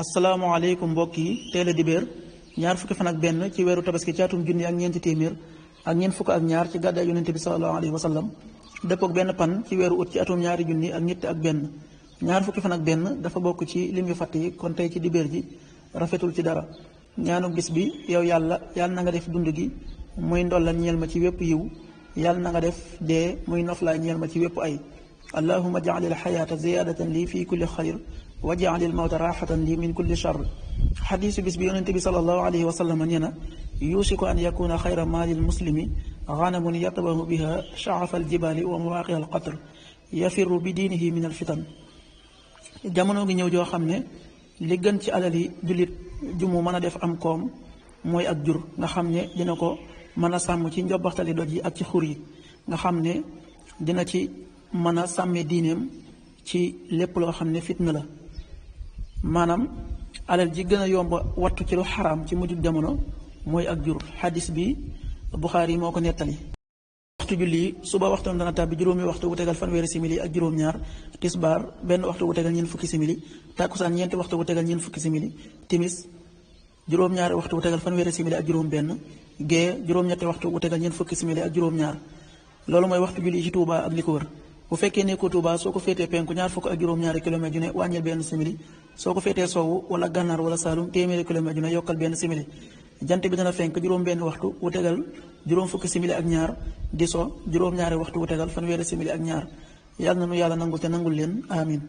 asalaamaaleykum mbokk yi teel a dibéer ñaar fukki fan ak benn ci weeru tabaski ci atum junni ak ñeenti téeméer ak ñeent fukk ak ñaar ci gàddaay yonente bi sallallahu alayhi wa sallam dëppook benn pan ci weeru ut ci atum ñaari junni ak ñett ak benn ñaar fukki fan ak benn dafa bokk ci lim yu fatt yi kon tey ci dibéer ji rafetul ci dara ñaanu bis bi yow yàlla na nga def dund gi muy ndollal ñeel ma ci wépp yiw yàlla na nga def dee muy noflaay ñeel ma ci wépp ay allahuma jaalil xayaata ziyaadatan lii fii kulli xayr wa jaalil mawta raaxatan lii min kulli charr xadiisu bis bi yonente bi salallahu alayhi wa sallam nee na yuusiku an yakuna xayra maalil muslimi ganamun yatabahu biha shaafa aljibaali wa mawaqi alqatr yafiru bi diinihi min alfitan jamono ngi ñëw joo xam ne li gën ci alali jullit ju mu mën a def am koom mooy ak jur nga xam ne dina ko mën a sàmm ci njobbaxtali doj yi ak ci xur yi nga xam ne dina ci mën a sàmme diineem ci lépp loo xam ne fitna la maanaam alal ji gën a yomba wattu ci lu xaraam ci mujjug jamono mooy ak jur xadis bi Buxaari yi moo ko nettali waxtu julli suba waxtoom dana tàbbi juróomi waxtu wu tegal fanweeri simili ak juróom-ñaar tisbaar benn waxtu wu tegal ñeent fukki simili tàkkusaan ñeenti waxtu wu tegal ñeent fukki simili timis juróom-ñaari waxtu wu tegal fanweeri simili ak juróom benn gee juróom-ñetti waxtu wu tegal ñeent fukki simili ak juróom-ñaar loolu mooy waxtu julli ci Tuuba ak li ko wër bu fekkee nekkoo Tuuba soo ko féetee penku ñaar fukk ak juróom-ñaari kilomètre ju ne wàññil benn simili soo ko féetee sowwu wala gànnaar wala saalum téeméeri kilomètre ju ne yokkal benn simili jant bi dana fenk juróom benn waxtu wu tegal juróom fukki simili ak ñaar di so juróom-ñaari waxtu wu tegal fanweeri simili ak ñaar yàlla na nu yàlla nangul te nangul leen amin